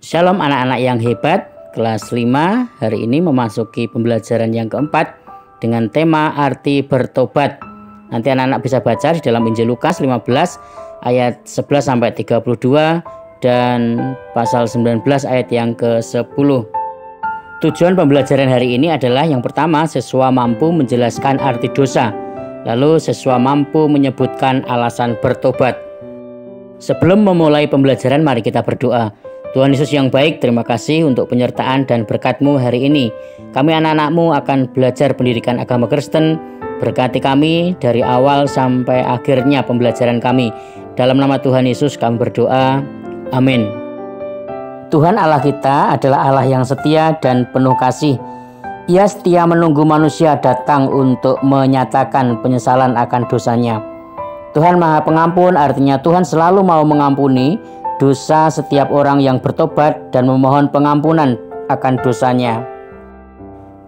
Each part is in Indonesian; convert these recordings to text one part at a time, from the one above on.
Shalom anak-anak yang hebat, kelas 5 hari ini memasuki pembelajaran yang keempat dengan tema arti bertobat. Nanti anak-anak bisa baca di dalam Injil Lukas 15 ayat 11 sampai 32 dan pasal 19 ayat yang ke-10. Tujuan pembelajaran hari ini adalah yang pertama, siswa mampu menjelaskan arti dosa. Lalu siswa mampu menyebutkan alasan bertobat. Sebelum memulai pembelajaran, mari kita berdoa. Tuhan Yesus yang baik, terima kasih untuk penyertaan dan berkat-Mu hari ini. Kami anak-anak-Mu akan belajar pendidikan agama Kristen. Berkati kami dari awal sampai akhirnya pembelajaran kami. Dalam nama Tuhan Yesus kami berdoa. Amin. Tuhan Allah kita adalah Allah yang setia dan penuh kasih. Ia setia menunggu manusia datang untuk menyatakan penyesalan akan dosanya. Tuhan Maha Pengampun, artinya Tuhan selalu mau mengampuni dosa setiap orang yang bertobat dan memohon pengampunan akan dosanya.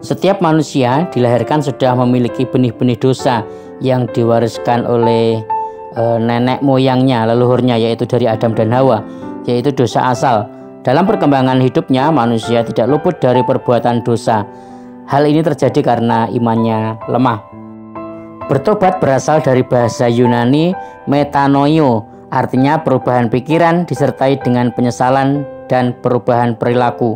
Setiap manusia dilahirkan sudah memiliki benih-benih dosa yang diwariskan oleh nenek moyangnya, leluhurnya, yaitu dari Adam dan Hawa, yaitu dosa asal. Dalam perkembangan hidupnya, manusia tidak luput dari perbuatan dosa. Hal ini terjadi karena imannya lemah. Bertobat berasal dari bahasa Yunani metanoio, artinya perubahan pikiran disertai dengan penyesalan dan perubahan perilaku.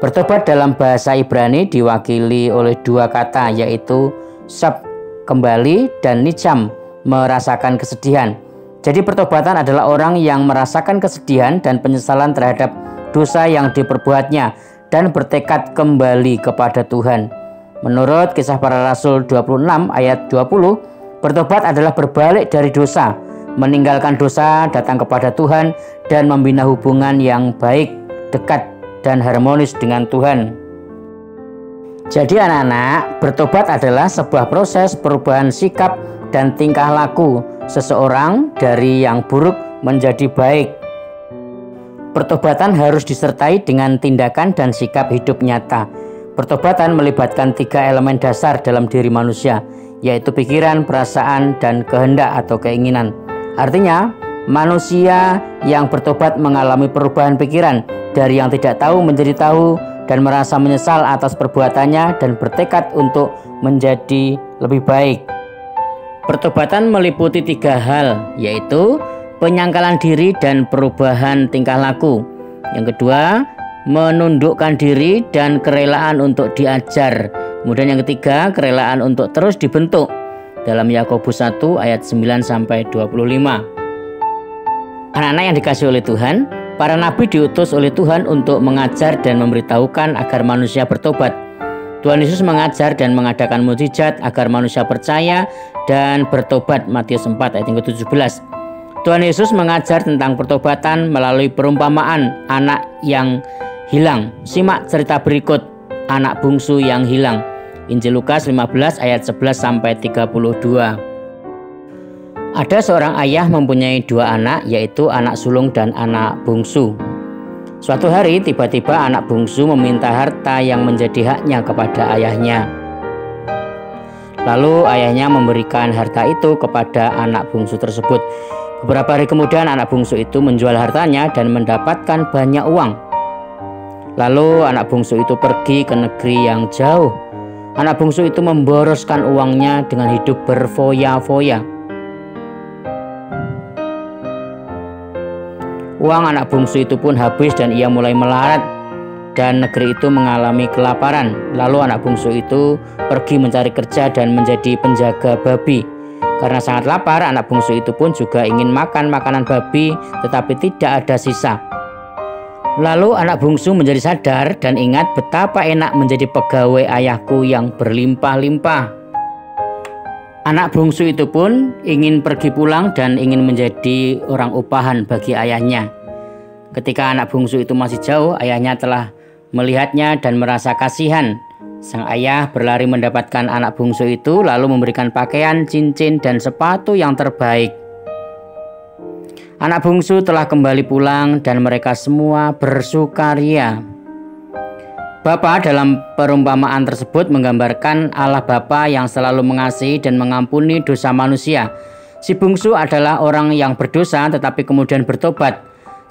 Bertobat dalam bahasa Ibrani diwakili oleh dua kata, yaitu shab, kembali, dan nicham, merasakan kesedihan. Jadi pertobatan adalah orang yang merasakan kesedihan dan penyesalan terhadap dosa yang diperbuatnya dan bertekad kembali kepada Tuhan. Menurut Kisah Para Rasul 26 ayat 20, bertobat adalah berbalik dari dosa, meninggalkan dosa, datang kepada Tuhan, dan membina hubungan yang baik, dekat, dan harmonis dengan Tuhan. Jadi anak-anak, bertobat adalah sebuah proses perubahan sikap dan tingkah laku seseorang dari yang buruk menjadi baik. Pertobatan harus disertai dengan tindakan dan sikap hidup nyata. Pertobatan melibatkan 3 elemen dasar dalam diri manusia, yaitu pikiran, perasaan, dan kehendak atau keinginan. Artinya, manusia yang bertobat mengalami perubahan pikiran dari yang tidak tahu menjadi tahu dan merasa menyesal atas perbuatannya dan bertekad untuk menjadi lebih baik. Pertobatan meliputi 3 hal, yaitu penyangkalan diri dan perubahan tingkah laku. Yang kedua, menundukkan diri dan kerelaan untuk diajar. Kemudian yang ketiga, kerelaan untuk terus dibentuk. Dalam Yakobus 1 ayat 9 sampai 25. Anak-anak yang dikasihi oleh Tuhan, para nabi diutus oleh Tuhan untuk mengajar dan memberitahukan agar manusia bertobat. Tuhan Yesus mengajar dan mengadakan mukjizat agar manusia percaya dan bertobat. Matius 4 ayat yang ke-17. Tuhan Yesus mengajar tentang pertobatan melalui perumpamaan anak yang hilang. Simak cerita berikut, anak bungsu yang hilang. Injil Lukas 15 ayat 11 sampai 32. Ada seorang ayah mempunyai 2 anak, yaitu anak sulung dan anak bungsu. Suatu hari tiba-tiba anak bungsu meminta harta yang menjadi haknya kepada ayahnya. Lalu ayahnya memberikan harta itu kepada anak bungsu tersebut. Beberapa hari kemudian anak bungsu itu menjual hartanya dan mendapatkan banyak uang. Lalu anak bungsu itu pergi ke negeri yang jauh. Anak bungsu itu memboroskan uangnya dengan hidup berfoya-foya. Uang anak bungsu itu pun habis dan ia mulai melarat dan negeri itu mengalami kelaparan. Lalu anak bungsu itu pergi mencari kerja dan menjadi penjaga babi. Karena sangat lapar, anak bungsu itu pun juga ingin makan makanan babi, tetapi tidak ada sisa. Lalu anak bungsu menjadi sadar dan ingat betapa enak menjadi pegawai ayahku yang berlimpah-limpah. Anak bungsu itu pun ingin pergi pulang dan ingin menjadi orang upahan bagi ayahnya. Ketika anak bungsu itu masih jauh, ayahnya telah melihatnya dan merasa kasihan. Sang ayah berlari mendapatkan anak bungsu itu, lalu memberikan pakaian, cincin, dan sepatu yang terbaik. Anak bungsu telah kembali pulang dan mereka semua bersukaria. Bapa dalam perumpamaan tersebut menggambarkan Allah Bapa yang selalu mengasihi dan mengampuni dosa manusia. Si bungsu adalah orang yang berdosa tetapi kemudian bertobat.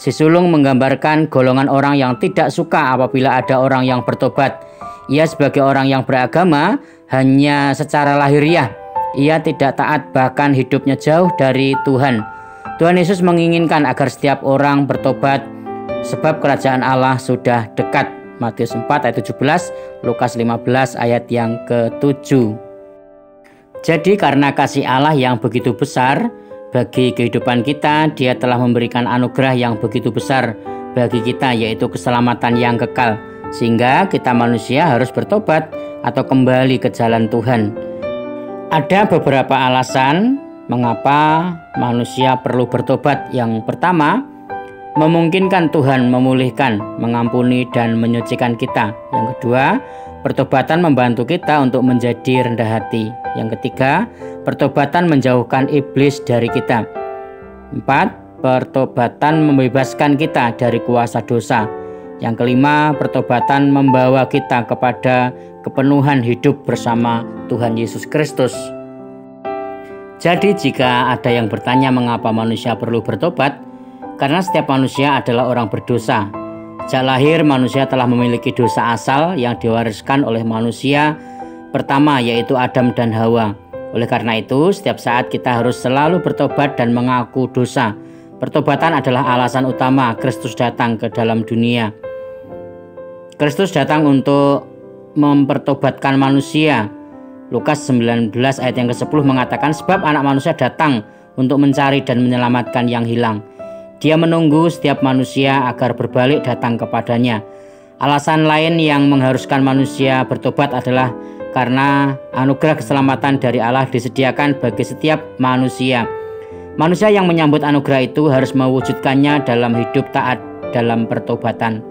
Si sulung menggambarkan golongan orang yang tidak suka apabila ada orang yang bertobat. Ia sebagai orang yang beragama hanya secara lahiriah. Ia tidak taat, bahkan hidupnya jauh dari Tuhan. Tuhan Yesus menginginkan agar setiap orang bertobat sebab kerajaan Allah sudah dekat. Matius 4 ayat 17, Lukas 15 ayat yang ke-7. Jadi karena kasih Allah yang begitu besar bagi kehidupan kita, Dia telah memberikan anugerah yang begitu besar bagi kita, yaitu keselamatan yang kekal. Sehingga kita manusia harus bertobat atau kembali ke jalan Tuhan. Ada beberapa alasan mengapa manusia perlu bertobat. Yang pertama, memungkinkan Tuhan memulihkan, mengampuni, dan menyucikan kita. Yang kedua, pertobatan membantu kita untuk menjadi rendah hati. Yang ketiga, pertobatan menjauhkan iblis dari kita. 4. Pertobatan membebaskan kita dari kuasa dosa. Yang kelima, pertobatan membawa kita kepada kepenuhan hidup bersama Tuhan Yesus Kristus. Jadi jika ada yang bertanya mengapa manusia perlu bertobat, karena setiap manusia adalah orang berdosa. Sejak lahir manusia telah memiliki dosa asal yang diwariskan oleh manusia pertama, yaitu Adam dan Hawa. Oleh karena itu, setiap saat kita harus selalu bertobat dan mengaku dosa. Pertobatan adalah alasan utama Kristus datang ke dalam dunia. Kristus datang untuk mempertobatkan manusia. Lukas 19 ayat yang ke-10 mengatakan, sebab anak manusia datang untuk mencari dan menyelamatkan yang hilang. Dia menunggu setiap manusia agar berbalik datang kepadanya. Alasan lain yang mengharuskan manusia bertobat adalah karena anugerah keselamatan dari Allah disediakan bagi setiap manusia. Manusia yang menyambut anugerah itu harus mewujudkannya dalam hidup taat dalam pertobatan.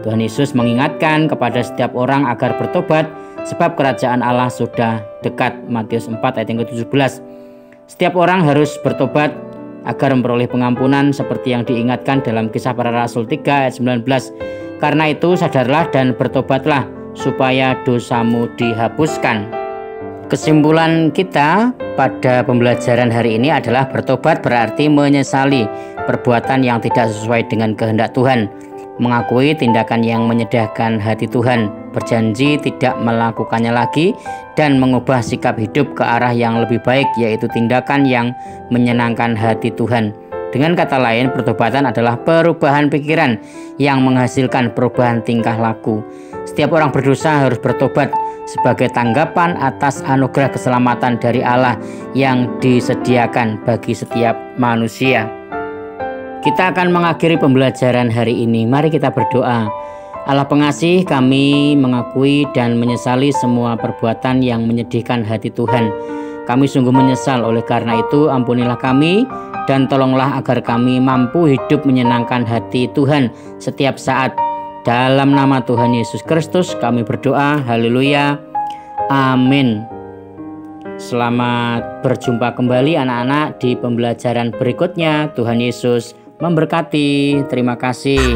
Tuhan Yesus mengingatkan kepada setiap orang agar bertobat sebab kerajaan Allah sudah dekat. Matius 4 ayat yang ke-17. Setiap orang harus bertobat agar memperoleh pengampunan seperti yang diingatkan dalam Kisah Para Rasul 3 ayat 19. Karena itu sadarlah dan bertobatlah supaya dosamu dihapuskan. Kesimpulan kita pada pembelajaran hari ini adalah bertobat berarti menyesali perbuatan yang tidak sesuai dengan kehendak Tuhan, mengakui tindakan yang menyedihkan hati Tuhan, berjanji tidak melakukannya lagi, dan mengubah sikap hidup ke arah yang lebih baik, yaitu tindakan yang menyenangkan hati Tuhan. Dengan kata lain, pertobatan adalah perubahan pikiran yang menghasilkan perubahan tingkah laku. Setiap orang berdosa harus bertobat sebagai tanggapan atas anugerah keselamatan dari Allah yang disediakan bagi setiap manusia. Kita akan mengakhiri pembelajaran hari ini. Mari kita berdoa. Allah pengasih, kami mengakui dan menyesali semua perbuatan yang menyedihkan hati Tuhan. Kami sungguh menyesal, oleh karena itu ampunilah kami dan tolonglah agar kami mampu hidup menyenangkan hati Tuhan setiap saat. Dalam nama Tuhan Yesus Kristus kami berdoa. Haleluya. Amin. Selamat berjumpa kembali anak-anak di pembelajaran berikutnya. Tuhan Yesus memberkati. Terima kasih.